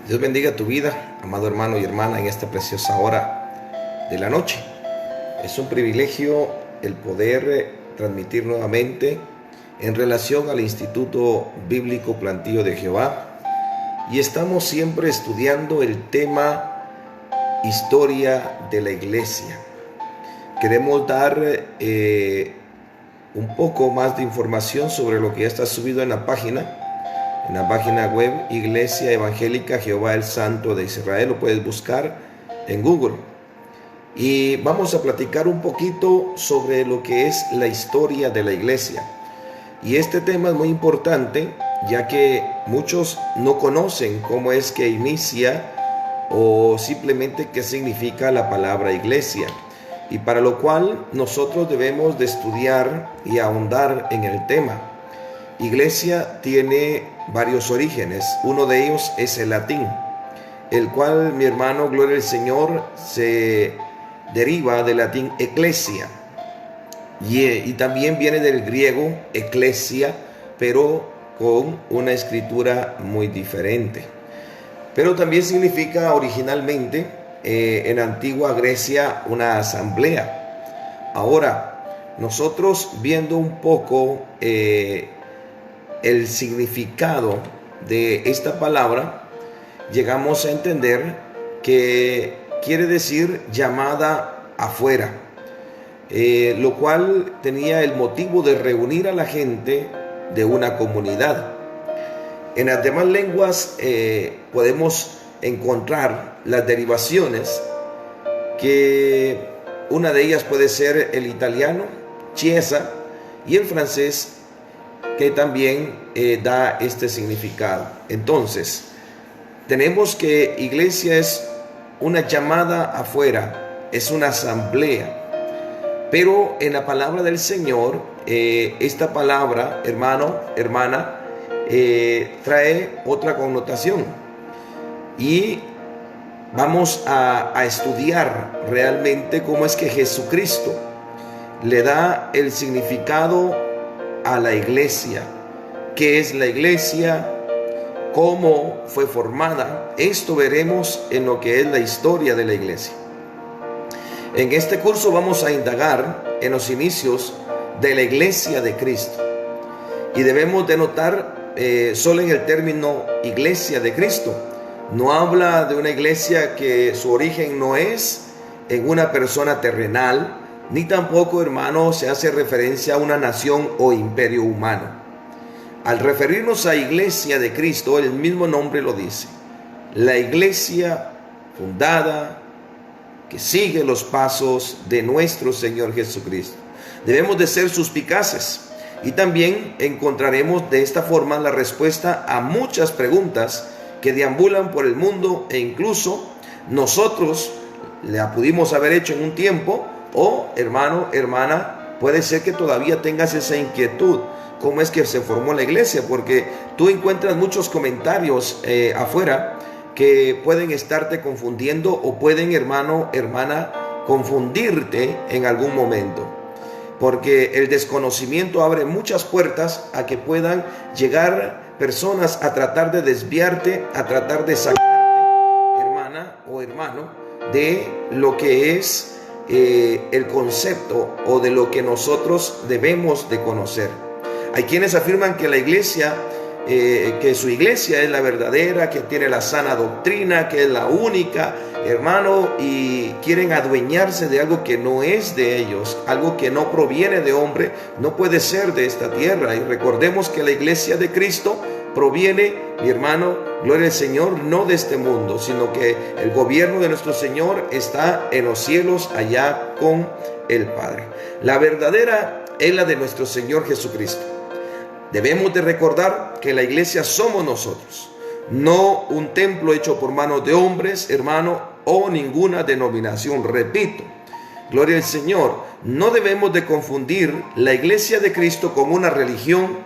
Dios bendiga tu vida, amado hermano y hermana, en esta preciosa hora de la noche. Es un privilegio el poder transmitir nuevamente en relación al Instituto Bíblico Plantío de Jehová. Y estamos siempre estudiando el tema historia de la iglesia. Queremos dar un poco más de información sobre lo que ya está subido en la página web Iglesia Evangélica Jehová el Santo de Israel. Lo puedes buscar en Google. Y vamos a platicar un poquito sobre lo que es la historia de la iglesia. Y este tema es muy importante, ya que muchos no conocen cómo es que inicia o simplemente qué significa la palabra iglesia. Y para lo cual nosotros debemos de estudiar y ahondar en el tema. Iglesia tiene varios orígenes. Uno de ellos es el latín, el cual, mi hermano, gloria al Señor, se deriva del latín ecclesia. Y también viene del griego eclesia, pero con una escritura muy diferente. Pero también significa originalmente en antigua Grecia una asamblea. Ahora, nosotros viendo un poco el significado de esta palabra, llegamos a entender que quiere decir llamada afuera, lo cual tenía el motivo de reunir a la gente de una comunidad. En las demás lenguas podemos encontrar las derivaciones, que una de ellas puede ser el italiano, chiesa, y el francés, que también da este significado. Entonces, tenemos que iglesia es una llamada afuera, es una asamblea. Pero en la palabra del Señor, esta palabra, hermano, hermana, trae otra connotación. Y vamos a estudiar realmente cómo es que Jesucristo le da el significado a la iglesia. ¿Qué es la iglesia? ¿Cómo fue formada? Esto veremos en lo que es la historia de la iglesia. En este curso vamos a indagar en los inicios de la iglesia de Cristo. Y debemos de notar solo en el término iglesia de Cristo. No habla de una iglesia que su origen no es en una persona terrenal, ni tampoco, hermano, se hace referencia a una nación o imperio humano. Al referirnos a iglesia de Cristo, el mismo nombre lo dice. La iglesia fundada, que sigue los pasos de nuestro Señor Jesucristo. Debemos de ser suspicaces y también encontraremos de esta forma la respuesta a muchas preguntas que deambulan por el mundo, e incluso nosotros la pudimos haber hecho en un tiempo, o hermano, hermana, puede ser que todavía tengas esa inquietud. ¿Cómo es que se formó la iglesia? Porque tú encuentras muchos comentarios afuera que pueden estarte confundiendo, o pueden, hermano, hermana, confundirte en algún momento. Porque el desconocimiento abre muchas puertas a que puedan llegar personas a tratar de desviarte, a tratar de sacarte, hermana o hermano, de lo que es el concepto o de lo que nosotros debemos de conocer. Hay quienes afirman que la iglesia, que su iglesia es la verdadera, que tiene la sana doctrina, que es la única, hermano, y quieren adueñarse de algo que no es de ellos, algo que no proviene de hombre, no puede ser de esta tierra. Y recordemos que la iglesia de Cristo proviene, mi hermano, gloria al Señor, no de este mundo, sino que el gobierno de nuestro Señor está en los cielos, allá con el Padre. La verdadera es la de nuestro Señor Jesucristo. Debemos de recordar que la iglesia somos nosotros, no un templo hecho por manos de hombres, hermano, o ninguna denominación. Repito, gloria al Señor, no debemos de confundir la iglesia de Cristo con una religión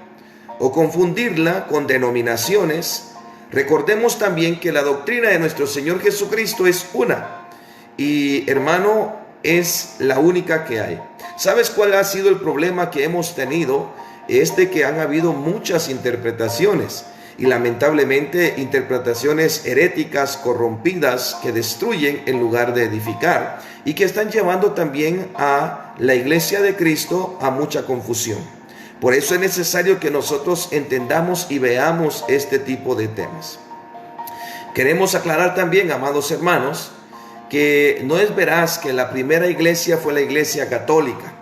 o confundirla con denominaciones. Recordemos también que la doctrina de nuestro Señor Jesucristo es una, y hermano, es la única que hay. ¿Sabes cuál ha sido el problema que hemos tenido? Que han habido muchas interpretaciones, y lamentablemente interpretaciones heréticas corrompidas que destruyen en lugar de edificar y que están llevando también a la iglesia de Cristo a mucha confusión. Por eso es necesario que nosotros entendamos y veamos este tipo de temas. Queremos aclarar también, amados hermanos, que no es veraz que la primera iglesia fue la iglesia católica,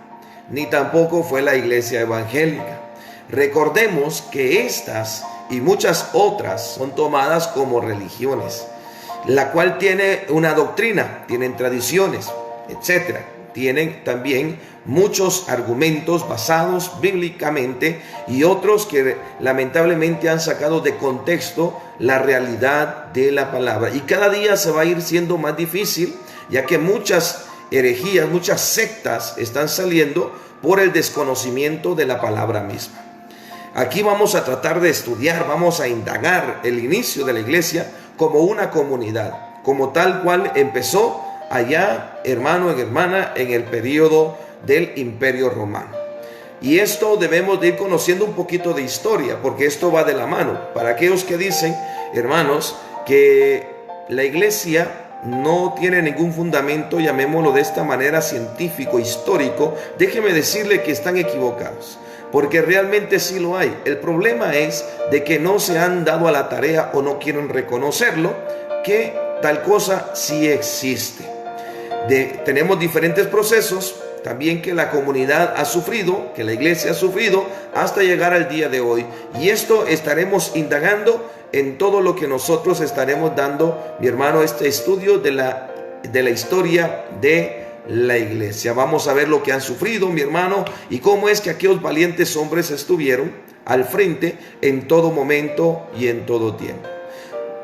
ni tampoco fue la iglesia evangélica. Recordemos que estas y muchas otras son tomadas como religiones, la cual tiene una doctrina, tienen tradiciones, etcétera. Tienen también muchos argumentos basados bíblicamente y otros que lamentablemente han sacado de contexto la realidad de la palabra. Y cada día se va a ir siendo más difícil, ya que muchas herejías, muchas sectas están saliendo por el desconocimiento de la palabra misma. Aquí vamos a tratar de estudiar, vamos a indagar el inicio de la iglesia como una comunidad, como tal cual empezó allá, hermano y hermana, en el periodo del Imperio Romano. Y esto debemos de ir conociendo un poquito de historia, porque esto va de la mano. Para aquellos que dicen, hermanos, que la iglesia no tiene ningún fundamento, llamémoslo de esta manera, científico, histórico, déjeme decirle que están equivocados, porque realmente sí lo hay. El problema es de que no se han dado a la tarea o no quieren reconocerlo, que tal cosa sí existe. Tenemos diferentes procesos también que la comunidad ha sufrido, que la iglesia ha sufrido hasta llegar al día de hoy, y esto estaremos indagando en todo lo que nosotros estaremos dando, mi hermano, este estudio de la historia de la iglesia. Vamos a ver lo que han sufrido, mi hermano, y cómo es que aquellos valientes hombres estuvieron al frente en todo momento y en todo tiempo.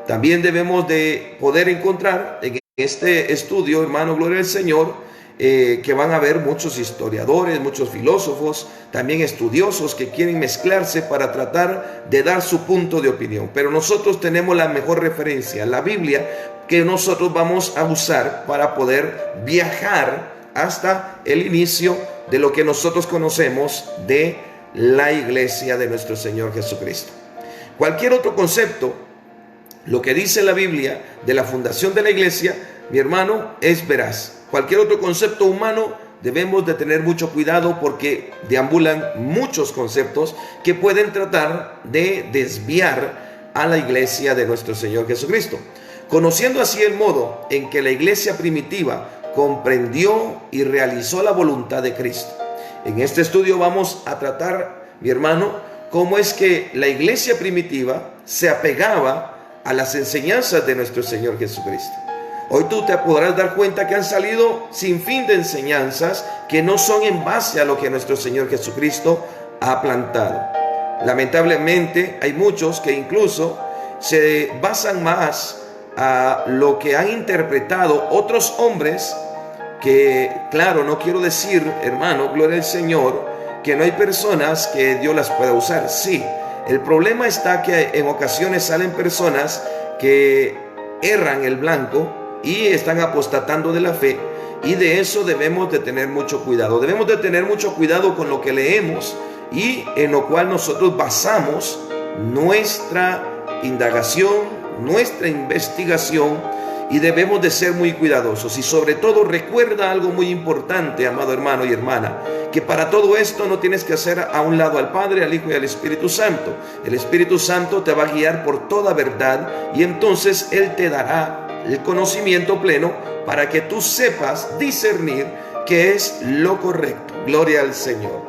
También debemos de poder encontrar en este estudio, hermano, gloria al Señor, que van a haber muchos historiadores, muchos filósofos, también estudiosos que quieren mezclarse para tratar de dar su punto de opinión. Pero nosotros tenemos la mejor referencia, la Biblia, que nosotros vamos a usar para poder viajar hasta el inicio de lo que nosotros conocemos de la iglesia de nuestro Señor Jesucristo. Cualquier otro concepto, lo que dice la Biblia de la fundación de la iglesia, mi hermano, es veraz. Cualquier otro concepto humano debemos de tener mucho cuidado, porque deambulan muchos conceptos que pueden tratar de desviar a la iglesia de nuestro Señor Jesucristo. Conociendo así el modo en que la iglesia primitiva comprendió y realizó la voluntad de Cristo. En este estudio vamos a tratar, mi hermano, cómo es que la iglesia primitiva se apegaba a las enseñanzas de nuestro Señor Jesucristo. Hoy tú te podrás dar cuenta que han salido sin fin de enseñanzas que no son en base a lo que nuestro Señor Jesucristo ha plantado. Lamentablemente hay muchos que incluso se basan más a lo que han interpretado otros hombres, que claro, no quiero decir, hermano, gloria al Señor, que no hay personas que Dios las pueda usar. Sí, el problema está que en ocasiones salen personas que erran el blanco y están apostatando de la fe, y de eso debemos de tener mucho cuidado. Debemos de tener mucho cuidado con lo que leemos y en lo cual nosotros basamos nuestra indagación, nuestra investigación, y debemos de ser muy cuidadosos. Y sobre todo recuerda algo muy importante, amado hermano y hermana, que para todo esto no tienes que hacer a un lado al Padre, al Hijo y al Espíritu Santo. El Espíritu Santo te va a guiar por toda verdad, y entonces Él te dará el conocimiento pleno para que tú sepas discernir qué es lo correcto. Gloria al Señor.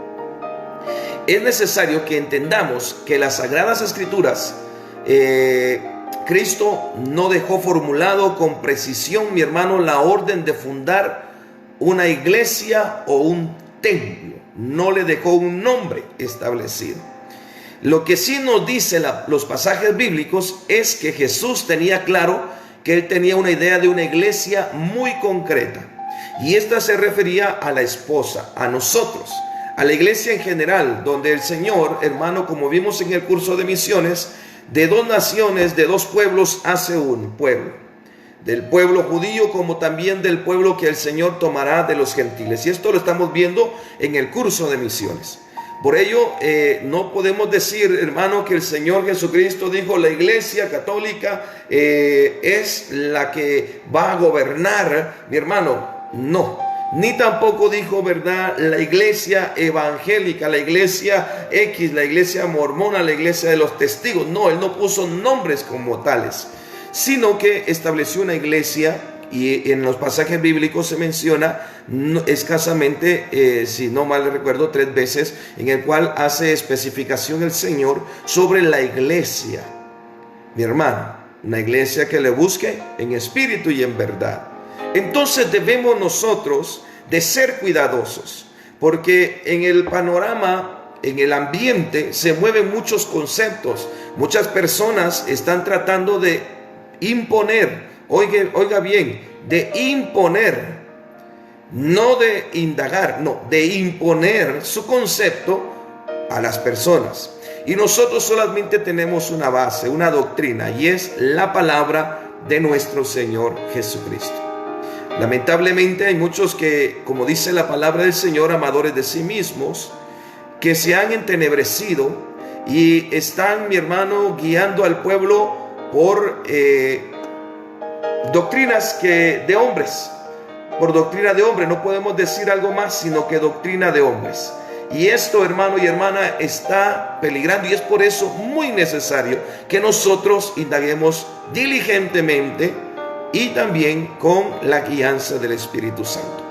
Es necesario que entendamos que las Sagradas Escrituras, Cristo no dejó formulado con precisión, mi hermano, la orden de fundar una iglesia o un templo. No le dejó un nombre establecido. Lo que sí nos dice los pasajes bíblicos es que Jesús tenía claro que Él tenía una idea de una iglesia muy concreta, y esta se refería a la esposa, a nosotros, a la iglesia en general, donde el Señor, hermano, como vimos en el curso de misiones, de dos naciones, de dos pueblos hace un pueblo, del pueblo judío como también del pueblo que el Señor tomará de los gentiles. Y esto lo estamos viendo en el curso de misiones. Por ello, no podemos decir, hermano, que el Señor Jesucristo dijo, la Iglesia Católica es la que va a gobernar, mi hermano. No. Ni tampoco dijo, ¿verdad?, la iglesia evangélica, la iglesia X, la iglesia mormona, la iglesia de los testigos. No, él no puso nombres como tales, sino que estableció una iglesia, y en los pasajes bíblicos se menciona escasamente, si no mal recuerdo, 3 veces, en el cual hace especificación el Señor sobre la iglesia. Mi hermano, una iglesia que le busque en espíritu y en verdad. Entonces debemos nosotros de ser cuidadosos, porque en el panorama, en el ambiente, se mueven muchos conceptos. Muchas personas están tratando de imponer, oiga bien, de imponer, no de indagar, no, de imponer su concepto a las personas. Y nosotros solamente tenemos una base, una doctrina, y es la palabra de nuestro Señor Jesucristo. Lamentablemente hay muchos que, como dice la palabra del Señor, amadores de sí mismos, que se han entenebrecido y están, mi hermano, guiando al pueblo por doctrinas de hombres. Por doctrina de hombres, no podemos decir algo más sino que doctrina de hombres. Y esto, hermano y hermana, está peligrando, y es por eso muy necesario que nosotros indaguemos diligentemente y también con la guianza del Espíritu Santo.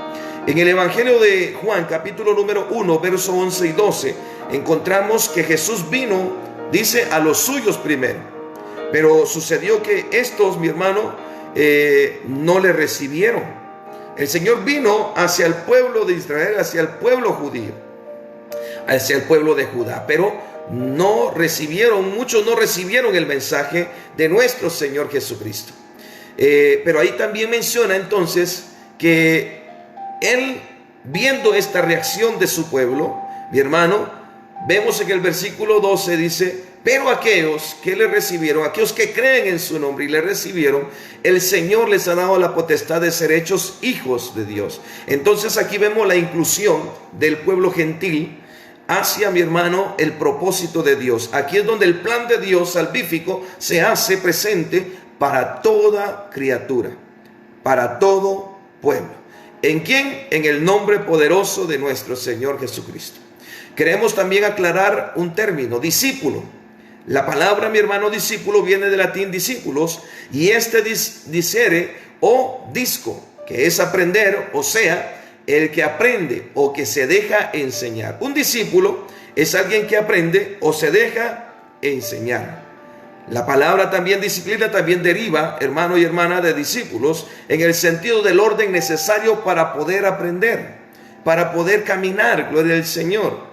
En el Evangelio de Juan, capítulo número 1, versos 11 y 12, encontramos que Jesús vino, dice, a los suyos primero. Pero sucedió que estos, mi hermano, no le recibieron. El Señor vino hacia el pueblo de Israel, hacia el pueblo judío, hacia el pueblo de Judá, pero no recibieron, muchos no recibieron el mensaje de nuestro Señor Jesucristo. Pero ahí también menciona entonces que él, viendo esta reacción de su pueblo, mi hermano, vemos en el versículo 12, dice, pero aquellos que le recibieron, aquellos que creen en su nombre y le recibieron, el Señor les ha dado la potestad de ser hechos hijos de Dios. Entonces aquí vemos la inclusión del pueblo gentil hacia, mi hermano, el propósito de Dios. Aquí es donde el plan de Dios salvífico se hace presente para toda criatura, para todo pueblo. ¿En quién? En el nombre poderoso de nuestro Señor Jesucristo. Queremos también aclarar un término, discípulo. La palabra, mi hermano, discípulo viene del latín discípulos, y discere o disco, que es aprender, o sea, el que aprende o que se deja enseñar. Un discípulo es alguien que aprende o se deja enseñar. La palabra también disciplina también deriva, hermano y hermana, de discípulos, en el sentido del orden necesario para poder aprender, para poder caminar, gloria al Señor.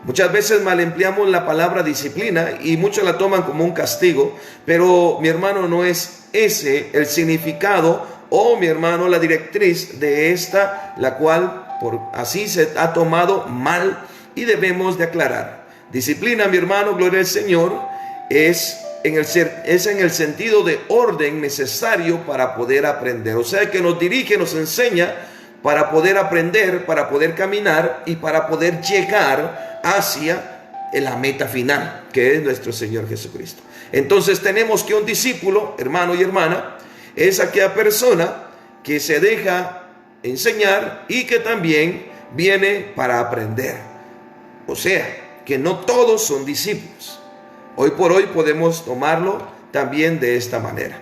Muchas veces mal empleamos la palabra disciplina y muchos la toman como un castigo, pero mi hermano, no es ese el significado o, mi hermano, la directriz de esta, la cual por así se ha tomado mal y debemos de aclarar. Disciplina, mi hermano, gloria al Señor, es en el sentido de orden necesario para poder aprender. O sea, que nos dirige, nos enseña para poder aprender, para poder caminar y para poder llegar hacia la meta final, que es nuestro Señor Jesucristo. Entonces tenemos que un discípulo, hermano y hermana, es aquella persona que se deja enseñar y que también viene para aprender. O sea, que no todos son discípulos. Hoy por hoy podemos tomarlo también de esta manera.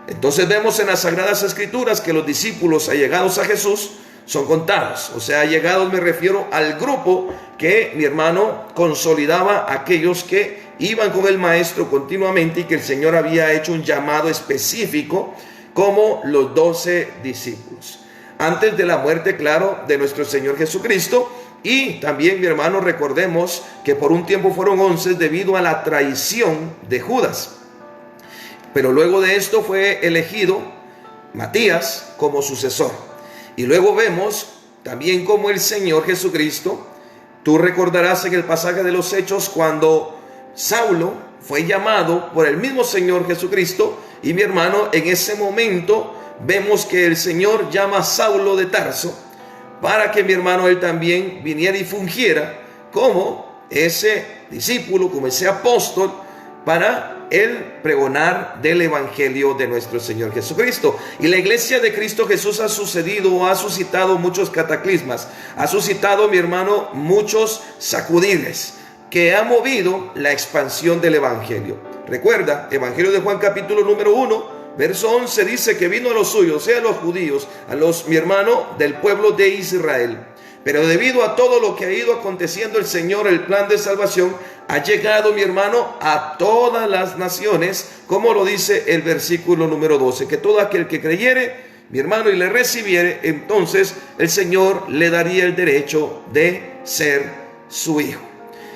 Entonces vemos en las Sagradas Escrituras que los discípulos allegados a Jesús son contados. O sea, allegados me refiero al grupo que, mi hermano, consolidaba a aquellos que iban con el Maestro continuamente y que el Señor había hecho un llamado específico como los 12 discípulos. Antes de la muerte, claro, de nuestro Señor Jesucristo. Y también, mi hermano, recordemos que por un tiempo fueron 11 debido a la traición de Judas. Pero luego de esto fue elegido Matías como sucesor. Y luego vemos también como el Señor Jesucristo, tú recordarás en el pasaje de los Hechos cuando Saulo fue llamado por el mismo Señor Jesucristo. Y mi hermano, en ese momento vemos que el Señor llama a Saulo de Tarso para que, mi hermano, él también viniera y fungiera como ese discípulo, como ese apóstol, para el pregonar del evangelio de nuestro Señor Jesucristo. Y la iglesia de Cristo Jesús ha suscitado muchos cataclismas, ha suscitado, mi hermano, muchos sacudires que ha movido la expansión del evangelio. Recuerda, Evangelio de Juan capítulo número 1, verso 11 dice que vino a los suyos, o sea, a los judíos, a los, mi hermano, del pueblo de Israel. Pero debido a todo lo que ha ido aconteciendo, el Señor, el plan de salvación, ha llegado, mi hermano, a todas las naciones, como lo dice el versículo número 12, que todo aquel que creyere, mi hermano, y le recibiere, entonces el Señor le daría el derecho de ser su hijo.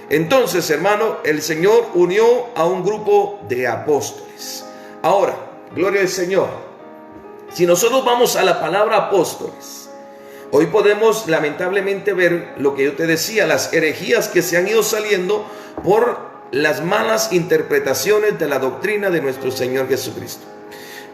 Entonces, hermano, el Señor unió a un grupo de apóstoles. Ahora, gloria al Señor. Si nosotros vamos a la palabra apóstoles, hoy podemos lamentablemente ver lo que yo te decía, las herejías que se han ido saliendo por las malas interpretaciones de la doctrina de nuestro Señor Jesucristo.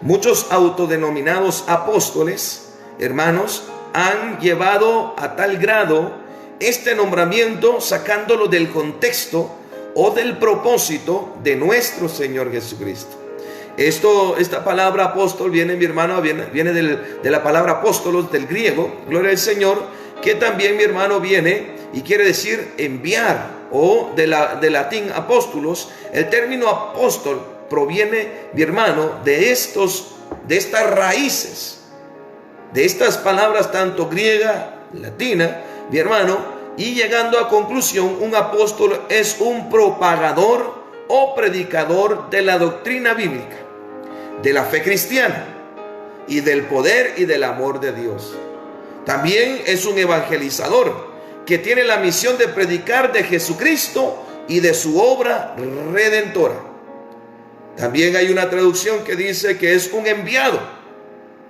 Muchos autodenominados apóstoles, hermanos, han llevado a tal grado este nombramiento, sacándolo del contexto o del propósito de nuestro Señor Jesucristo. Esta palabra apóstol viene, mi hermano, viene de la palabra apóstolos, del griego, gloria al Señor, que también, mi hermano, viene y quiere decir enviar, o de latín apóstolos. El término apóstol proviene, mi hermano, de estas raíces, de estas palabras tanto griega, latina, mi hermano, y llegando a conclusión, un apóstol es un propagador o predicador de la doctrina bíblica, de la fe cristiana y del poder y del amor de Dios. También es un evangelizador que tiene la misión de predicar de Jesucristo y de su obra redentora. También hay una traducción que dice que es un enviado.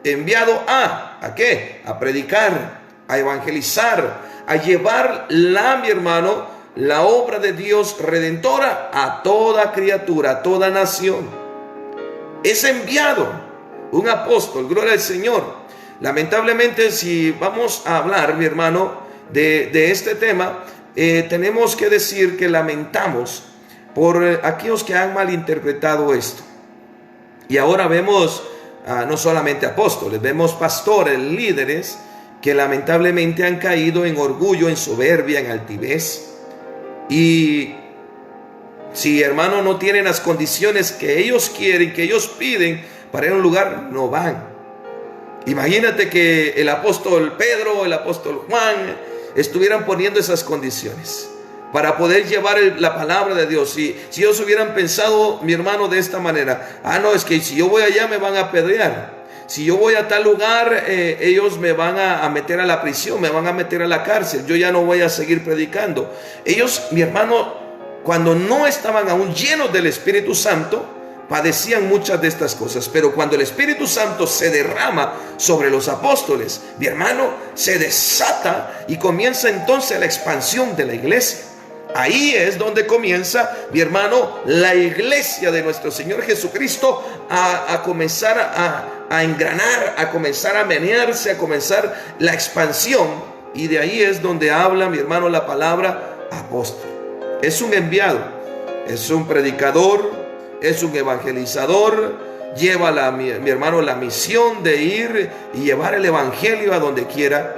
¿Enviado a qué? A predicar, a evangelizar, a llevar mi hermano, la obra de Dios redentora a toda criatura, a toda nación. Es enviado, un apóstol, gloria al Señor. Lamentablemente, si vamos a hablar, mi hermano, de este tema, tenemos que decir que lamentamos por aquellos que han malinterpretado esto. Y ahora vemos no solamente apóstoles, vemos pastores, líderes, que lamentablemente han caído en orgullo, en soberbia, en altivez. Y si, hermano, no tienen las condiciones que ellos quieren, que ellos piden para ir a un lugar, no van. Imagínate que el apóstol Pedro, el apóstol Juan estuvieran poniendo esas condiciones para poder llevar la palabra de Dios. Si ellos hubieran pensado, mi hermano, de esta manera: no, es que si yo voy allá me van a apedrear, si yo voy a tal lugar, ellos me van a meter a la prisión, me van a meter a la cárcel, yo ya no voy a seguir predicando. Ellos, mi hermano, cuando no estaban aún llenos del Espíritu Santo, padecían muchas de estas cosas. Pero cuando el Espíritu Santo se derrama sobre los apóstoles, mi hermano, se desata y comienza entonces la expansión de la iglesia. Ahí es donde comienza, mi hermano, la iglesia de nuestro Señor Jesucristo a comenzar a engranar, a comenzar a menearse, a comenzar la expansión. Y de ahí es donde habla, mi hermano, la palabra apóstol. Es un enviado, es un predicador, es un evangelizador. Lleva mi hermano, la misión de ir y llevar el evangelio a donde quiera.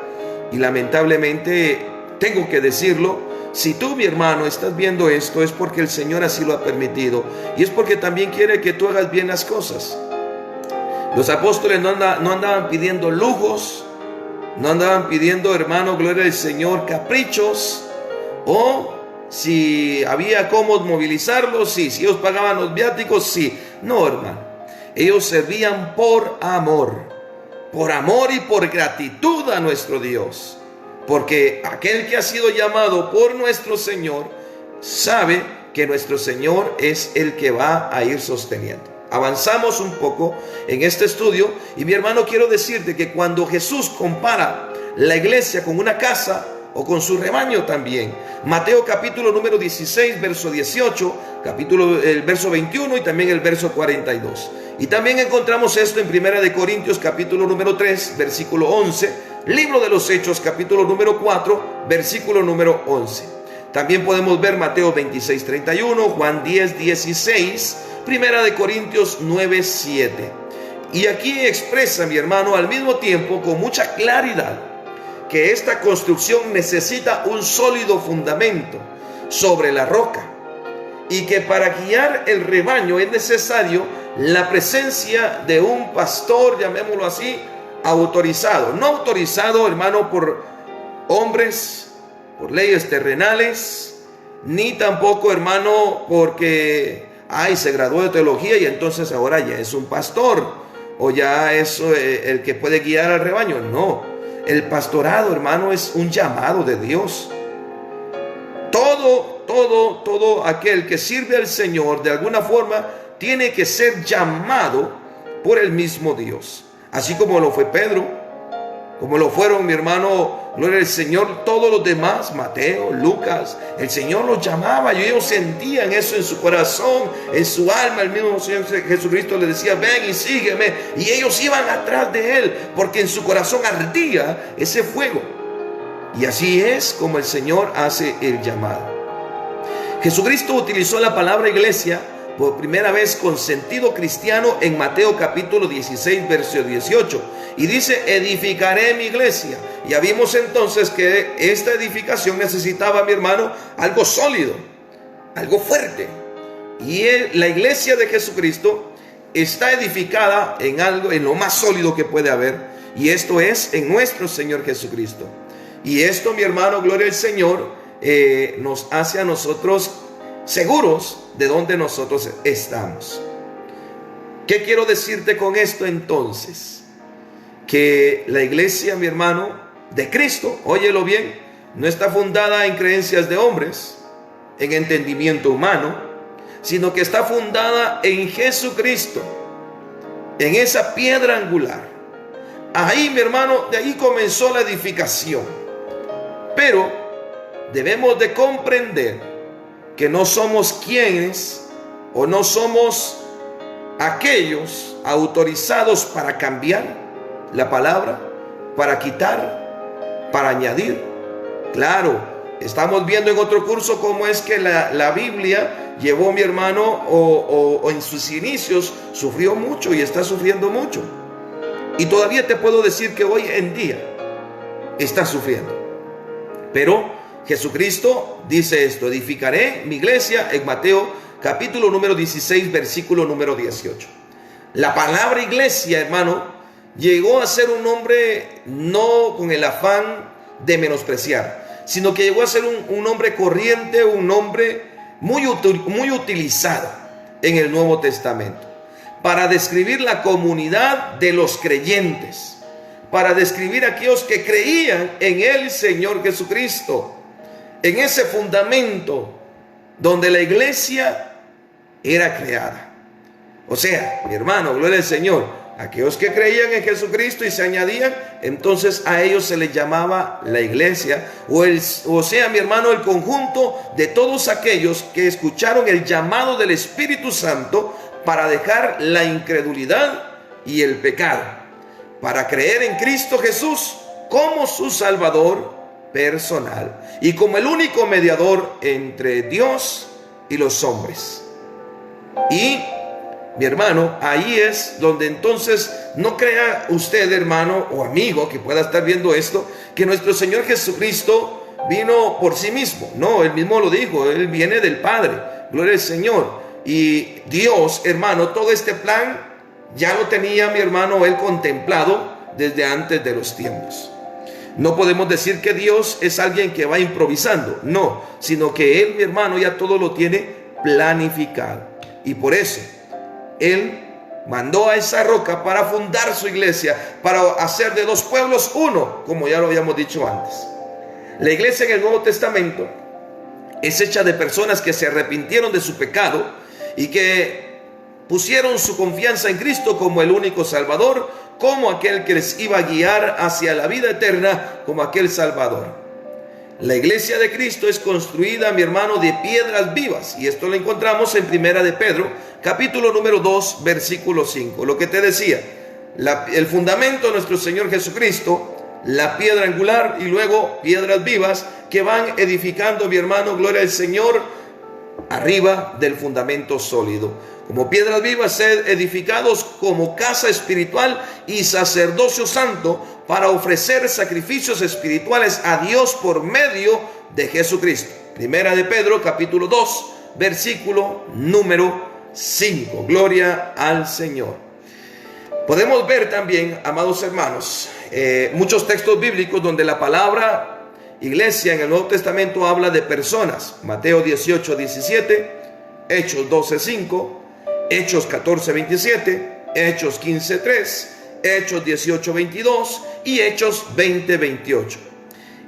Y lamentablemente tengo que decirlo, si tú, mi hermano, estás viendo esto, es porque el Señor así lo ha permitido, y es porque también quiere que tú hagas bien las cosas. Los apóstoles no andaban pidiendo lujos, no andaban pidiendo, hermano, gloria al Señor, caprichos, o si había cómo movilizarlos, sí. Si ellos pagaban los viáticos, sí. No, hermano, ellos servían por amor y por gratitud a nuestro Dios. Porque aquel que ha sido llamado por nuestro Señor sabe que nuestro Señor es el que va a ir sosteniendo. Avanzamos un poco en este estudio, y mi hermano, quiero decirte que cuando Jesús compara la iglesia con una casa o con su rebaño también, Mateo capítulo número 16, verso 18, el verso 21 y también el verso 42. Y también encontramos esto en Primera de Corintios capítulo número 3, versículo 11, Libro de los Hechos capítulo número 4, versículo número 11. También podemos ver Mateo 26:31, Juan 10:16, Primera de Corintios 9:7. Y aquí expresa, mi hermano, al mismo tiempo con mucha claridad que esta construcción necesita un sólido fundamento sobre la roca y que para guiar el rebaño es necesario la presencia de un pastor, llamémoslo así, autorizado. No autorizado, hermano, por hombres, por leyes terrenales, ni tampoco, hermano, porque se graduó de teología y entonces ahora ya es un pastor o ya es el que puede guiar al rebaño. No, el pastorado, hermano, es un llamado de Dios. Todo aquel que sirve al Señor de alguna forma tiene que ser llamado por el mismo Dios. Así como lo fue Pedro, como lo fueron, mi hermano, gloria al Señor, todos los demás, Mateo, Lucas. El Señor los llamaba y ellos sentían eso en su corazón, en su alma. El mismo Señor Jesucristo les decía: ven y sígueme. Y ellos iban atrás de Él porque en su corazón ardía ese fuego. Y así es como el Señor hace el llamado. Jesucristo utilizó la palabra iglesia por primera vez con sentido cristiano en Mateo capítulo 16, verso 18. Y dice: edificaré mi iglesia. Ya vimos entonces que esta edificación necesitaba, mi hermano, algo sólido, algo fuerte. Y la iglesia de Jesucristo está edificada en algo, en lo más sólido que puede haber. Y esto es en nuestro Señor Jesucristo. Y esto, mi hermano, gloria al Señor, nos hace a nosotros seguros de donde nosotros estamos. ¿Qué quiero decirte con esto entonces? Que la iglesia, mi hermano, de Cristo, óyelo bien, no está fundada en creencias de hombres, en entendimiento humano, sino que está fundada en Jesucristo, en esa piedra angular. Ahí, mi hermano, de ahí comenzó la edificación. Pero debemos de comprender que no somos quienes o no somos aquellos autorizados para cambiar la palabra, para quitar, para añadir. Claro, estamos viendo en otro curso cómo es que la Biblia llevó, mi hermano, o en sus inicios sufrió mucho y está sufriendo mucho. Y todavía te puedo decir que hoy en día está sufriendo. Pero Jesucristo dice esto: edificaré mi iglesia, en Mateo capítulo número 16, versículo número 18. La palabra iglesia, hermano, llegó a ser un nombre no con el afán de menospreciar, sino que llegó a ser un nombre corriente, un nombre muy utilizado en el Nuevo Testamento para describir la comunidad de los creyentes, para describir a aquellos que creían en el Señor Jesucristo, en ese fundamento donde la iglesia era creada. O sea, mi hermano, gloria al Señor, aquellos que creían en Jesucristo y se añadían, entonces a ellos se les llamaba la iglesia, o sea, mi hermano, el conjunto de todos aquellos que escucharon el llamado del Espíritu Santo para dejar la incredulidad y el pecado, para creer en Cristo Jesús como su Salvador personal y como el único mediador entre Dios y los hombres. Y, mi hermano, ahí es donde entonces no crea usted, hermano o amigo que pueda estar viendo esto, que nuestro Señor Jesucristo vino por sí mismo. No, Él mismo lo dijo, Él viene del Padre, gloria al Señor. Y Dios, hermano, todo este plan ya lo tenía, mi hermano, Él contemplado desde antes de los tiempos. No podemos decir que Dios es alguien que va improvisando, no, sino que Él, mi hermano, ya todo lo tiene planificado. Y por eso Él mandó a esa roca para fundar su iglesia, para hacer de dos pueblos uno, como ya lo habíamos dicho antes. La iglesia en el Nuevo Testamento es hecha de personas que se arrepintieron de su pecado y que pusieron su confianza en Cristo como el único Salvador, como aquel que les iba a guiar hacia la vida eterna, como aquel Salvador. La iglesia de Cristo es construida, mi hermano, de piedras vivas, y esto lo encontramos en Primera de Pedro, capítulo número 2, versículo 5. Lo que te decía, el fundamento de nuestro Señor Jesucristo, la piedra angular y luego piedras vivas que van edificando, mi hermano, gloria al Señor, arriba del fundamento sólido. Como piedras vivas, sed edificados como casa espiritual y sacerdocio santo para ofrecer sacrificios espirituales a Dios por medio de Jesucristo. Primera de Pedro, capítulo 2, versículo número 5. Gloria al Señor. Podemos ver también, amados hermanos, muchos textos bíblicos donde la palabra iglesia en el Nuevo Testamento habla de personas. Mateo 18, 17, Hechos 12, 5, Hechos 14, 27, Hechos 15, 3, Hechos 18, 22 y Hechos 20, 28.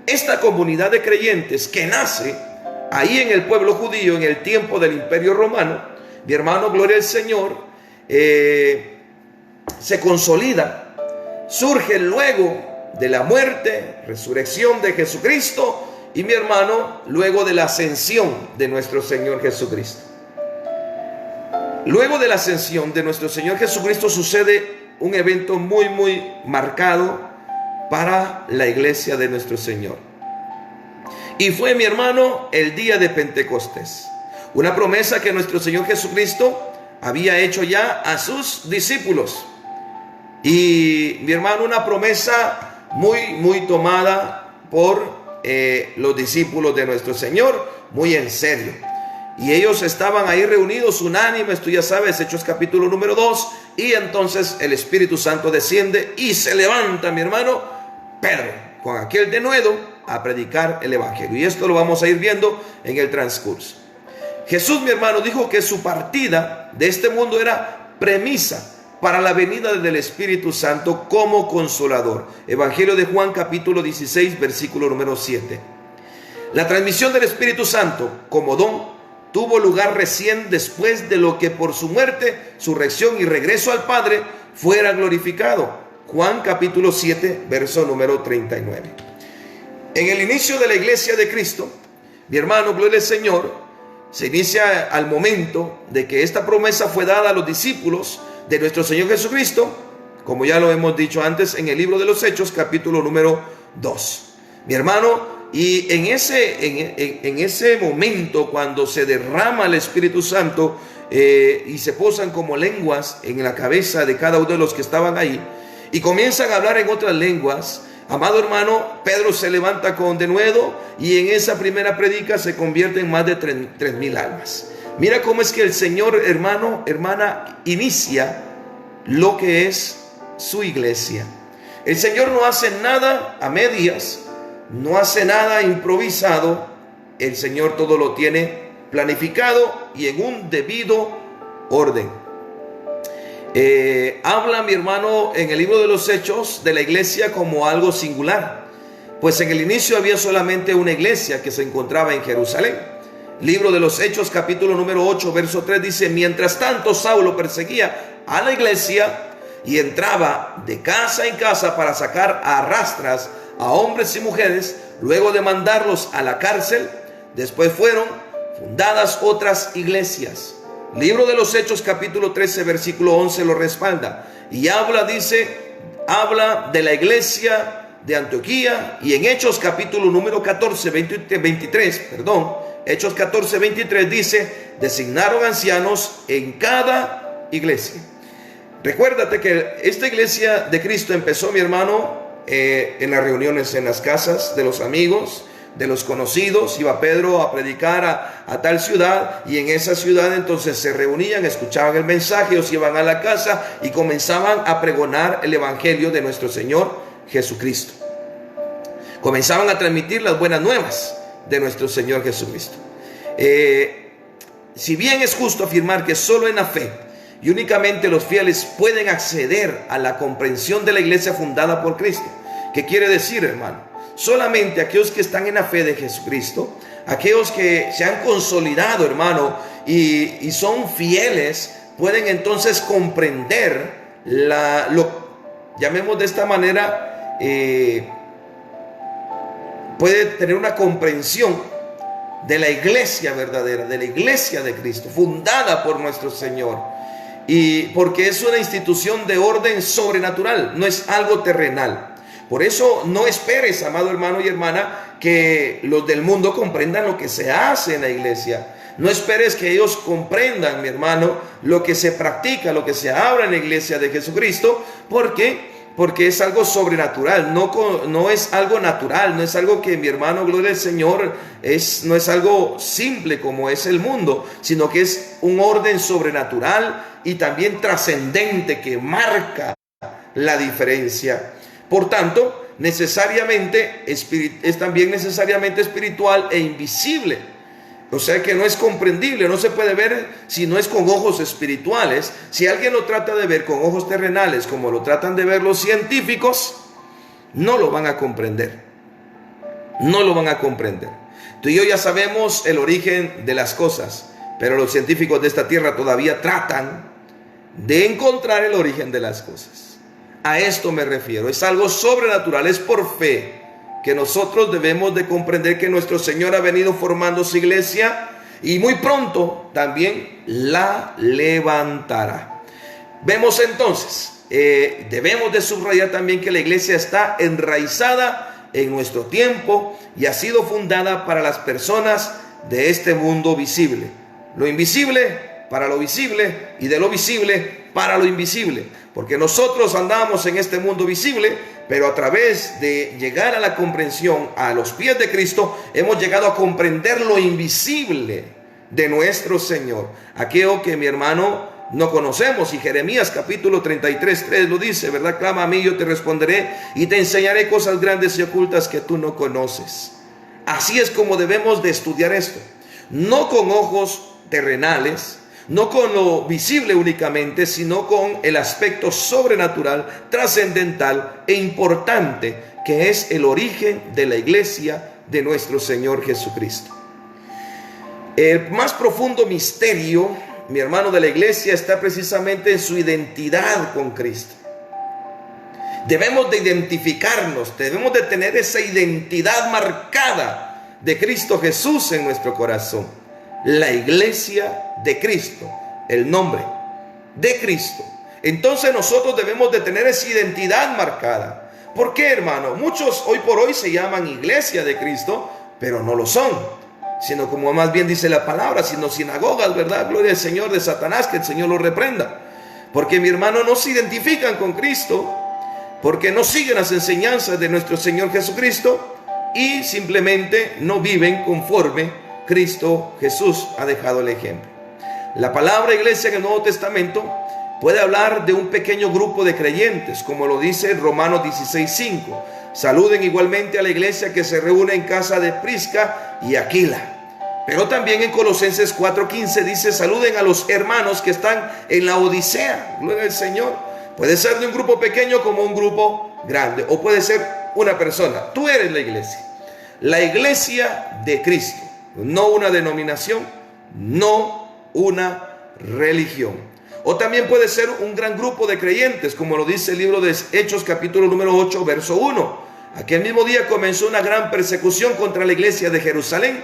Esta comunidad de creyentes que nace ahí en el pueblo judío en el tiempo del Imperio Romano, mi hermano, gloria al Señor, se consolida, surge luego de la muerte, resurrección de Jesucristo y, mi hermano, luego de la ascensión de nuestro Señor Jesucristo. Luego de la ascensión de nuestro Señor Jesucristo sucede un evento muy marcado para la iglesia de nuestro Señor. Y fue, mi hermano, el día de Pentecostés. Una promesa que nuestro Señor Jesucristo había hecho ya a sus discípulos. Y, mi hermano, una promesa muy tomada por los discípulos de nuestro Señor, muy en serio. Y ellos estaban ahí reunidos, unánimes, tú ya sabes, Hechos capítulo número 2. Y entonces el Espíritu Santo desciende y se levanta, mi hermano, Pedro, con aquel denuedo, a predicar el Evangelio. Y esto lo vamos a ir viendo en el transcurso. Jesús, mi hermano, dijo que su partida de este mundo era premisa para la venida del Espíritu Santo como consolador. Evangelio de Juan capítulo 16, versículo número 7. La transmisión del Espíritu Santo como don tuvo lugar recién después de lo que por su muerte, resurrección y regreso al Padre fuera glorificado. Juan capítulo 7, verso número 39. En el inicio de la iglesia de Cristo, mi hermano, gloria al Señor, se inicia al momento de que esta promesa fue dada a los discípulos de nuestro Señor Jesucristo, como ya lo hemos dicho antes en el libro de los Hechos, capítulo número 2. Mi hermano, y en ese momento, cuando se derrama el Espíritu Santo y se posan como lenguas en la cabeza de cada uno de los que estaban ahí, y comienzan a hablar en otras lenguas, amado hermano, Pedro se levanta con denuedo y en esa primera predica se convierte en más de 3,000 almas. Mira cómo es que el Señor, hermano, hermana, inicia lo que es su iglesia. El Señor no hace nada a medias, no hace nada improvisado. El Señor todo lo tiene planificado y en un debido orden. Habla, mi hermano, en el libro de los Hechos de la iglesia como algo singular, pues en el inicio había solamente una iglesia que se encontraba en Jerusalén. Libro de los Hechos capítulo número 8 verso 3 dice: mientras tanto Saulo perseguía a la iglesia y entraba de casa en casa para sacar a rastras a hombres y mujeres, luego de mandarlos a la cárcel. Después fueron fundadas otras iglesias. Libro de los Hechos capítulo 13 versículo 11 lo respalda y habla de la iglesia de Antioquía. Y en Hechos capítulo número 14 23, Hechos 14 23 dice: designaron ancianos en cada iglesia. Recuérdate que esta iglesia de Cristo empezó, mi hermano, en las reuniones en las casas de los amigos, de los conocidos. Iba Pedro a predicar a tal ciudad, y en esa ciudad entonces se reunían, escuchaban el mensaje, ellos iban a la casa y comenzaban a pregonar el evangelio de nuestro Señor Jesucristo. Comenzaban a transmitir las buenas nuevas de nuestro Señor Jesucristo. Si bien es justo afirmar que solo en la fe y únicamente los fieles pueden acceder a la comprensión de la iglesia fundada por Cristo, ¿qué quiere decir, hermano? Solamente aquellos que están en la fe de Jesucristo, aquellos que se han consolidado, hermano, y son fieles, pueden entonces comprender llamemos de esta manera, puede tener una comprensión de la iglesia verdadera, de la iglesia de Cristo, fundada por nuestro Señor. Y porque es una institución de orden sobrenatural, no es algo terrenal. Por eso no esperes, amado hermano y hermana, que los del mundo comprendan lo que se hace en la iglesia. No esperes que ellos comprendan, mi hermano, lo que se practica, lo que se habla en la iglesia de Jesucristo. ¿Por qué? Porque es algo sobrenatural, no es algo natural, no es algo que, mi hermano, gloria al Señor, no es algo simple como es el mundo, sino que es un orden sobrenatural y también trascendente que marca la diferencia. Por tanto, es también necesariamente espiritual e invisible. O sea que no es comprendible, no se puede ver si no es con ojos espirituales. Si alguien lo trata de ver con ojos terrenales, como lo tratan de ver los científicos, no lo van a comprender. No lo van a comprender. Tú y yo ya sabemos el origen de las cosas, pero los científicos de esta tierra todavía tratan de encontrar el origen de las cosas. A esto me refiero, es algo sobrenatural, es por fe que nosotros debemos de comprender que nuestro Señor ha venido formando su iglesia y muy pronto también la levantará. Vemos entonces, debemos de subrayar también que la iglesia está enraizada en nuestro tiempo y ha sido fundada para las personas de este mundo visible. Lo invisible para lo visible y de lo visible para lo invisible. Porque nosotros andamos en este mundo visible, pero a través de llegar a la comprensión a los pies de Cristo, hemos llegado a comprender lo invisible de nuestro Señor. Aquello que, mi hermano, no conocemos. Y Jeremías capítulo 33:3 lo dice, ¿verdad? Clama a mí, yo te responderé y te enseñaré cosas grandes y ocultas que tú no conoces. Así es como debemos de estudiar esto. No con ojos terrenales, no con lo visible únicamente, sino con el aspecto sobrenatural, trascendental e importante que es el origen de la iglesia de nuestro Señor Jesucristo. El más profundo misterio, mi hermano, de la iglesia está precisamente en su identidad con Cristo. Debemos de identificarnos, debemos de tener esa identidad marcada de Cristo Jesús en nuestro corazón. La iglesia de Cristo, el nombre de Cristo. Entonces nosotros debemos de tener esa identidad marcada. ¿Por qué, hermano? Muchos hoy por hoy se llaman iglesia de Cristo, pero no lo son, sino, como más bien dice la palabra, sino sinagogas, ¿verdad? Gloria al Señor de Satanás, que el Señor lo reprenda. Porque, mi hermano, no se identifican con Cristo, porque no siguen las enseñanzas de nuestro Señor Jesucristo y simplemente no viven conforme Cristo Jesús ha dejado el ejemplo. La palabra iglesia en el Nuevo Testamento puede hablar de un pequeño grupo de creyentes, como lo dice Romanos 16:5. Saluden igualmente a la iglesia que se reúne en casa de Prisca y Aquila. Pero también en Colosenses 4:15 dice: saluden a los hermanos que están en la Odisea. Gloria al Señor. Puede ser de un grupo pequeño como un grupo grande, o puede ser una persona. Tú eres la iglesia. La iglesia de Cristo. No una denominación, no una religión. O también puede ser un gran grupo de creyentes, como lo dice el libro de Hechos capítulo número 8, verso 1. Aquel mismo día comenzó una gran persecución contra la iglesia de Jerusalén.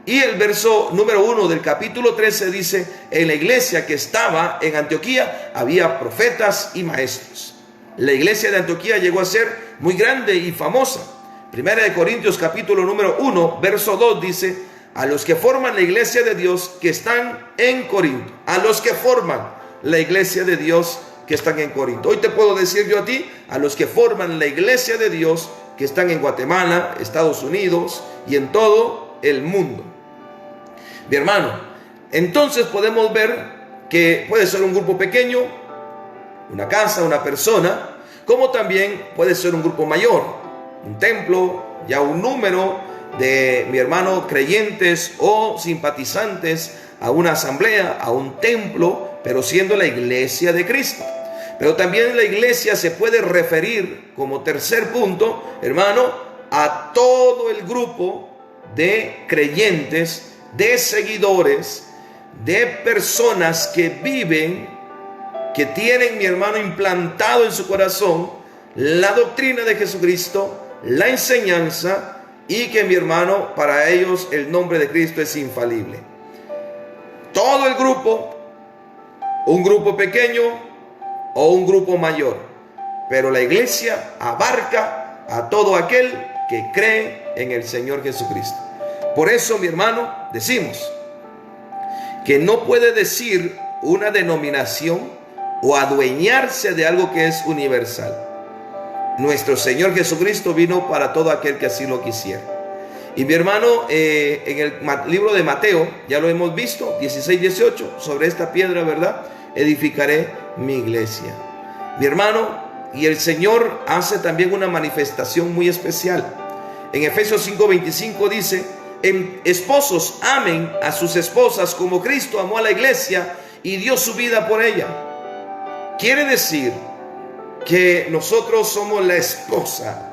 Y el verso número 1 del capítulo 13 dice: en la iglesia que estaba en Antioquía había profetas y maestros. La iglesia de Antioquía llegó a ser muy grande y famosa. Primera de Corintios capítulo número 1, verso 2 dice: a los que forman la iglesia de Dios que están en Corinto. A los que forman la iglesia de Dios que están en Corinto. Hoy te puedo decir yo a ti, a los que forman la iglesia de Dios que están en Guatemala, Estados Unidos y en todo el mundo. Mi hermano, entonces podemos ver que puede ser un grupo pequeño, una casa, una persona, como también puede ser un grupo mayor, un templo, ya un número de, mi hermano, creyentes o simpatizantes a una asamblea, a un templo, pero siendo la iglesia de Cristo. Pero también la iglesia se puede referir, como tercer punto, hermano, a todo el grupo de creyentes, de seguidores, de personas que viven, que tienen, mi hermano, implantado en su corazón la doctrina de Jesucristo, la enseñanza, y que, mi hermano, para ellos el nombre de Cristo es infalible. Todo el grupo, un grupo pequeño o un grupo mayor, pero la iglesia abarca a todo aquel que cree en el Señor Jesucristo. Por eso, mi hermano, decimos que no puede decir una denominación o adueñarse de algo que es universal. Nuestro Señor Jesucristo vino para todo aquel que así lo quisiera. Y mi hermano, en el libro de Mateo, ya lo hemos visto, 16-18, sobre esta piedra, ¿verdad?, edificaré mi iglesia. Mi hermano, y el Señor hace también una manifestación muy especial. En Efesios 5:25 dice: esposos, amen a sus esposas como Cristo amó a la iglesia y dio su vida por ella. Quiere decir que nosotros somos la esposa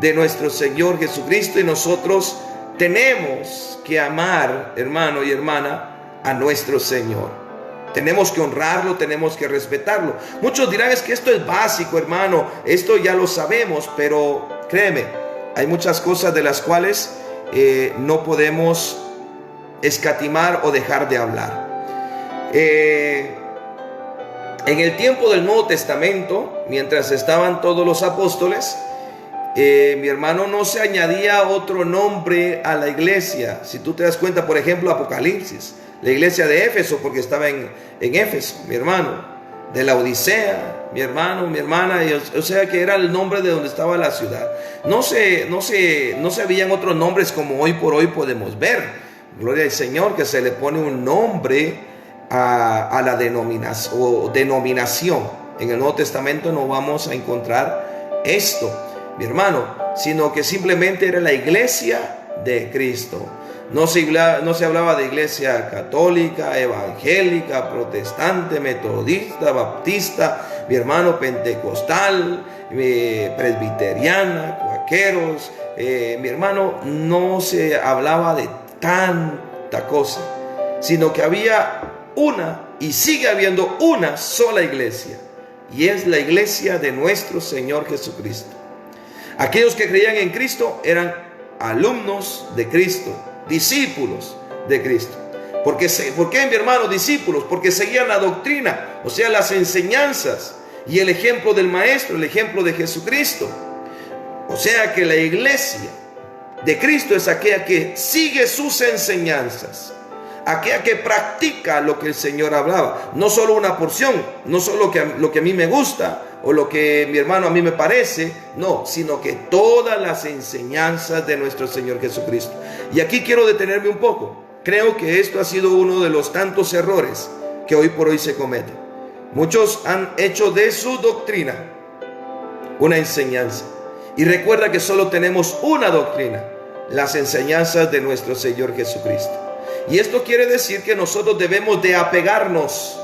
de nuestro Señor Jesucristo y nosotros tenemos que amar, hermano y hermana, a nuestro Señor. Tenemos que honrarlo, tenemos que respetarlo. Muchos dirán: es que esto es básico, hermano, esto ya lo sabemos, pero créeme, hay muchas cosas de las cuales no podemos escatimar o dejar de hablar. En el tiempo del Nuevo Testamento, mientras estaban todos los apóstoles, mi hermano, no se añadía otro nombre a la iglesia. Si tú te das cuenta, por ejemplo, Apocalipsis, la iglesia de Éfeso, porque estaba en Éfeso, mi hermano, de la Odisea, mi hermano, mi hermana, o sea que era el nombre de donde estaba la ciudad. No se veían otros nombres como hoy por hoy podemos ver. Gloria al Señor, que se le pone un nombre a la denominación. En el Nuevo Testamento no vamos a encontrar esto, mi hermano, sino que simplemente era la iglesia de Cristo. No se hablaba de iglesia católica, evangélica, protestante, metodista, baptista, mi hermano, pentecostal, presbiteriana, cuáqueros. Mi hermano, no se hablaba de tanta cosa, sino que había una y sigue habiendo una sola iglesia, y es la iglesia de nuestro Señor Jesucristo. Aquellos que creían en Cristo eran alumnos de Cristo, discípulos de Cristo. ¿Por qué, mi hermano, discípulos? Porque seguían la doctrina, o sea, las enseñanzas y el ejemplo del Maestro, el ejemplo de Jesucristo. O sea que la iglesia de Cristo es aquella que sigue sus enseñanzas, aquella que practica lo que el Señor hablaba. No solo una porción, no solo lo que a mí me gusta o lo que, mi hermano, a mí me parece, no, sino que todas las enseñanzas de nuestro Señor Jesucristo. Y aquí quiero detenerme un poco. Creo que esto ha sido uno de los tantos errores que hoy por hoy se cometen. Muchos han hecho de su doctrina una enseñanza. Y recuerda que solo tenemos una doctrina: las enseñanzas de nuestro Señor Jesucristo. Y esto quiere decir que nosotros debemos de apegarnos.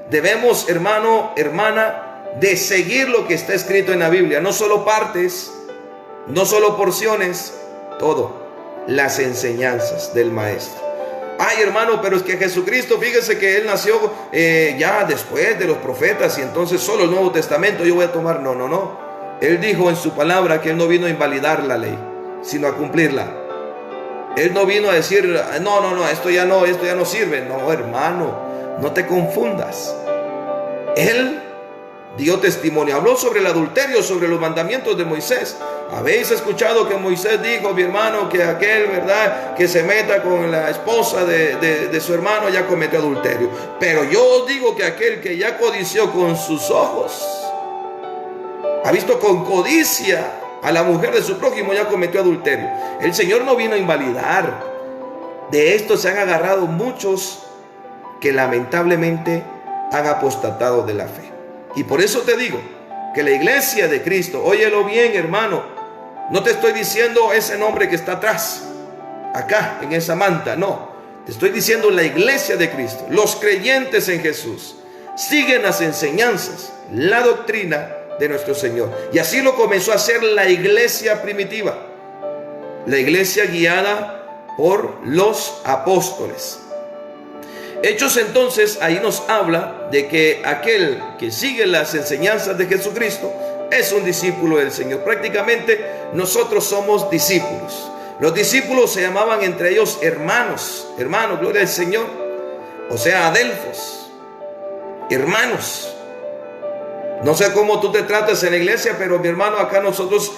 Debemos, hermano, hermana, de seguir lo que está escrito en la Biblia. No solo partes, no solo porciones, todo. Las enseñanzas del Maestro. Ay, hermano, pero es que Jesucristo, fíjese que Él nació ya después de los profetas, y entonces solo el Nuevo Testamento yo voy a tomar. No. Él dijo en su palabra que Él no vino a invalidar la ley, sino a cumplirla. Él no vino a decir: no, esto ya no sirve. No, hermano, no te confundas. Él dio testimonio, habló sobre el adulterio, sobre los mandamientos de Moisés. Habéis escuchado que Moisés dijo, mi hermano, que aquel, ¿verdad?, que se meta con la esposa de su hermano ya cometió adulterio. Pero yo os digo que aquel que ya codició con sus ojos, ha visto con codicia a la mujer de su prójimo, ya cometió adulterio. El Señor no vino a invalidar. De esto se han agarrado muchos que lamentablemente han apostatado de la fe. Y por eso te digo que la iglesia de Cristo, óyelo bien, hermano, no te estoy diciendo ese nombre que está atrás, acá en esa manta, no. Te estoy diciendo la iglesia de Cristo, los creyentes en Jesús, siguen las enseñanzas, la doctrina de nuestro Señor. Y así lo comenzó a hacer la iglesia primitiva, la iglesia guiada por los apóstoles. Hechos, entonces, ahí nos habla de que aquel que sigue las enseñanzas de Jesucristo es un discípulo del Señor. Prácticamente nosotros somos discípulos. Los discípulos se llamaban entre ellos hermanos, gloria al Señor, o sea, adelfos, hermanos. No sé cómo tú te tratas en la iglesia, pero mi hermano, acá nosotros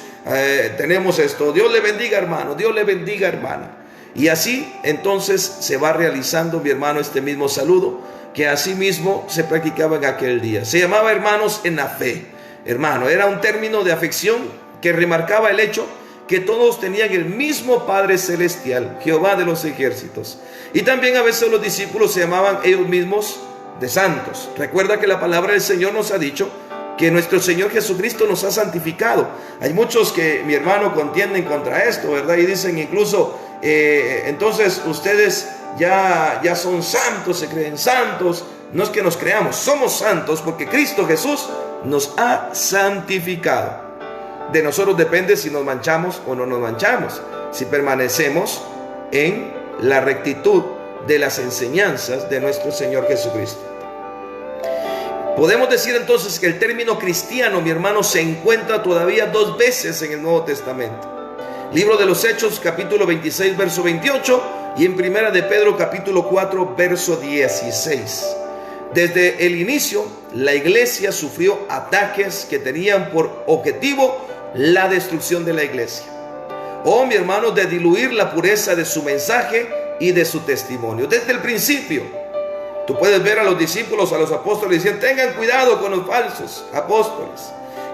tenemos esto, Dios le bendiga hermano, Dios le bendiga hermana. Y así entonces se va realizando, mi hermano, este mismo saludo que así mismo se practicaba en aquel día. Se llamaba hermanos en la fe. Hermano, era un término de afección que remarcaba el hecho que todos tenían el mismo Padre Celestial, Jehová de los ejércitos. Y también a veces los discípulos se llamaban ellos mismos de santos. Recuerda que la palabra del Señor nos ha dicho que nuestro Señor Jesucristo nos ha santificado. Hay muchos que, mi hermano, contienden contra esto, ¿verdad? Y dicen incluso, entonces ustedes ya son santos, se creen santos. No es que nos creamos, somos santos porque Cristo Jesús nos ha santificado. De nosotros depende si nos manchamos o no nos manchamos, si permanecemos en la rectitud de las enseñanzas de nuestro Señor Jesucristo. Podemos decir entonces que el término cristiano, mi hermano, se encuentra todavía 2 veces en el Nuevo Testamento. Libro de los Hechos, capítulo 26, verso 28, y en Primera de Pedro, capítulo 4, verso 16. Desde el inicio, la iglesia sufrió ataques que tenían por objetivo la destrucción de la iglesia. Oh, mi hermano, de diluir la pureza de su mensaje y de su testimonio. Desde el principio, tú puedes ver a los discípulos, a los apóstoles, diciendo, tengan cuidado con los falsos apóstoles,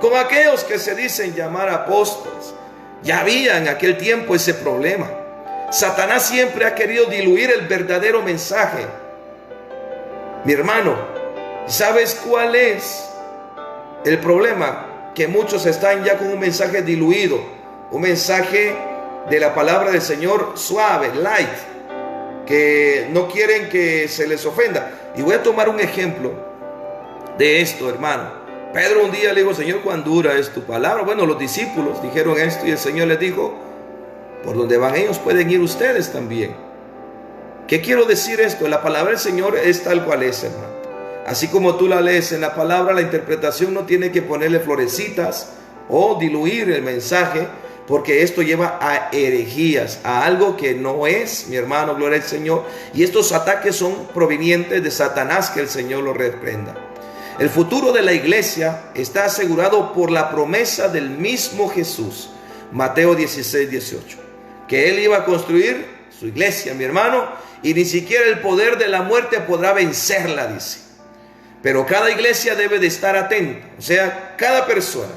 con aquellos que se dicen llamar apóstoles. Ya había en aquel tiempo ese problema. Satanás siempre ha querido diluir el verdadero mensaje. Mi hermano, ¿sabes cuál es el problema? Que muchos están ya con un mensaje diluido, un mensaje de la palabra del Señor suave, light, que no quieren que se les ofenda. Y voy a tomar un ejemplo de esto, hermano. Pedro un día le dijo, Señor, ¿cuán dura es tu palabra? Bueno, los discípulos dijeron esto y el Señor les dijo, por donde van ellos pueden ir ustedes también. ¿Qué quiero decir esto? La palabra del Señor es tal cual es, hermano. Así como tú la lees en la palabra, la interpretación no tiene que ponerle florecitas o diluir el mensaje, porque esto lleva a herejías, a algo que no es, mi hermano, gloria al Señor. Y estos ataques son provenientes de Satanás, que el Señor lo reprenda. El futuro de la iglesia está asegurado por la promesa del mismo Jesús, Mateo 16, 18, que Él iba a construir su iglesia, mi hermano, y ni siquiera el poder de la muerte podrá vencerla, dice. Pero cada iglesia debe de estar atenta, o sea, cada persona.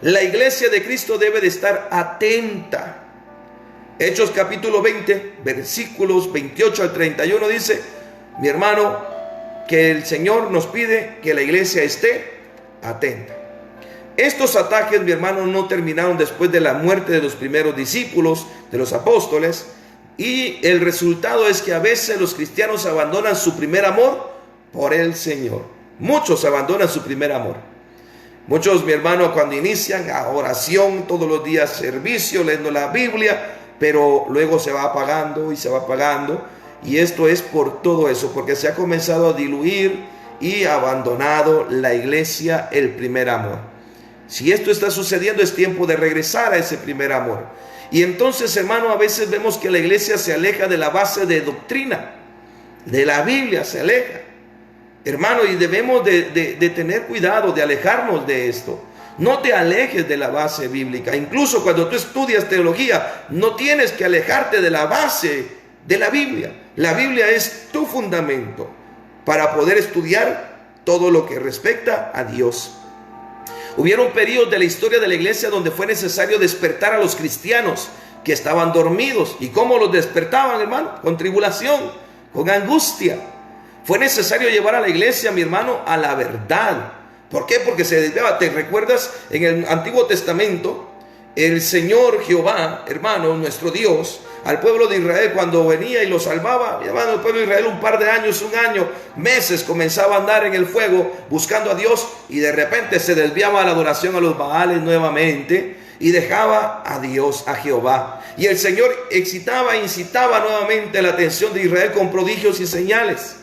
La iglesia de Cristo debe de estar atenta. Hechos capítulo 20, versículos 28 al 31 dice, mi hermano, que el Señor nos pide que la iglesia esté atenta. Estos ataques, mi hermano, no terminaron después de la muerte de los primeros discípulos, de los apóstoles, y el resultado es que a veces los cristianos abandonan su primer amor por el Señor. Muchos abandonan su primer amor. Muchos, mi hermano, cuando inician a oración, todos los días servicio, leyendo la Biblia, pero luego se va apagando y se va apagando. Y esto es por todo eso, porque se ha comenzado a diluir y abandonado la iglesia el primer amor. Si esto está sucediendo, es tiempo de regresar a ese primer amor. Y entonces, hermano, a veces vemos que la iglesia se aleja de la base de doctrina, de la Biblia se aleja. Hermano, y debemos de tener cuidado, de alejarnos de esto. No te alejes de la base bíblica. Incluso cuando tú estudias teología, no tienes que alejarte de la base de la Biblia. La Biblia es tu fundamento para poder estudiar todo lo que respecta a Dios. Hubieron periodos de la historia de la iglesia donde fue necesario despertar a los cristianos que estaban dormidos. ¿Y cómo los despertaban, hermano? Con tribulación, con angustia. Fue necesario llevar a la iglesia, mi hermano, a la verdad. ¿Por qué? Porque se desviaba. ¿Te recuerdas? En el Antiguo Testamento, el Señor Jehová, hermano, nuestro Dios, al pueblo de Israel cuando venía y lo salvaba, mi hermano, el pueblo de Israel un par de años, un año, meses, comenzaba a andar en el fuego buscando a Dios y de repente se desviaba a la adoración a los Baales nuevamente y dejaba a Dios, a Jehová. Y el Señor incitaba nuevamente la atención de Israel con prodigios y señales.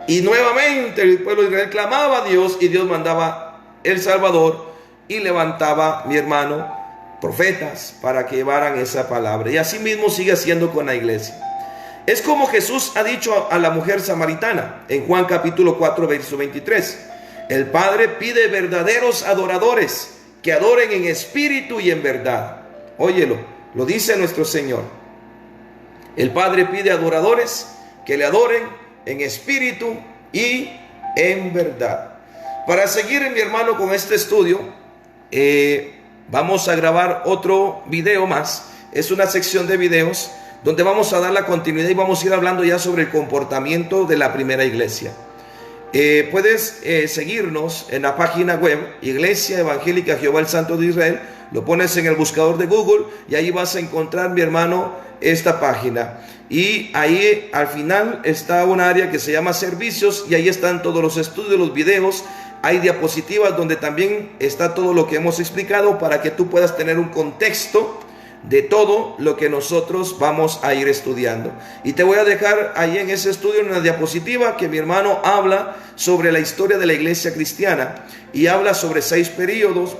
Y nuevamente el pueblo de Israel clamaba a Dios y Dios mandaba el Salvador y levantaba, mi hermano, profetas para que llevaran esa palabra. Y así mismo sigue haciendo con la iglesia. Es como Jesús ha dicho a la mujer samaritana en Juan capítulo 4, verso 23. El Padre pide verdaderos adoradores que adoren en espíritu y en verdad. Óyelo, lo dice nuestro Señor. El Padre pide adoradores que le adoren en espíritu y en verdad. Para seguir, mi hermano, con este estudio, vamos a grabar otro video más. Es una sección de videos donde vamos a dar la continuidad y vamos a ir hablando ya sobre el comportamiento de la primera iglesia. Puedes seguirnos en la página web Iglesia Evangélica Jehová el Santo de Israel. Lo pones en el buscador de Google y ahí vas a encontrar, mi hermano, esta página. Y ahí al final está un área que se llama servicios y ahí están todos los estudios, los videos. Hay diapositivas donde también está todo lo que hemos explicado para que tú puedas tener un contexto de todo lo que nosotros vamos a ir estudiando. Y te voy a dejar ahí en ese estudio una diapositiva que mi hermano habla sobre la historia de la iglesia cristiana y habla sobre 7 periodos,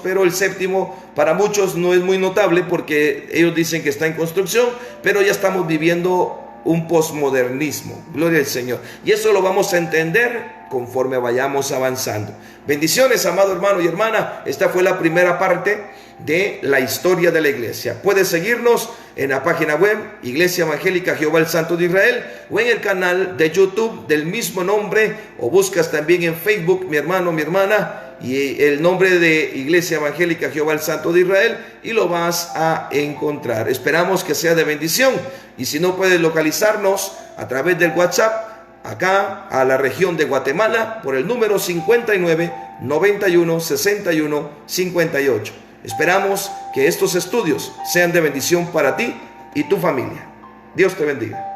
pero el séptimo para muchos no es muy notable porque ellos dicen que está en construcción, pero ya estamos viviendo un posmodernismo. Gloria al Señor. Y eso lo vamos a entender conforme vayamos avanzando. Bendiciones, amado hermano y hermana. Esta fue la primera parte de la historia de la iglesia. Puedes seguirnos en la página web Iglesia Evangélica Jehová el Santo de Israel o en el canal de YouTube del mismo nombre, o buscas también en Facebook, mi hermano, mi hermana, y el nombre de Iglesia Evangélica Jehová el Santo de Israel, y lo vas a encontrar. Esperamos que sea de bendición, y si no, puedes localizarnos a través del WhatsApp acá a la región de Guatemala por el número 59 91 61 58. Esperamos que estos estudios sean de bendición para ti y tu familia. Dios te bendiga.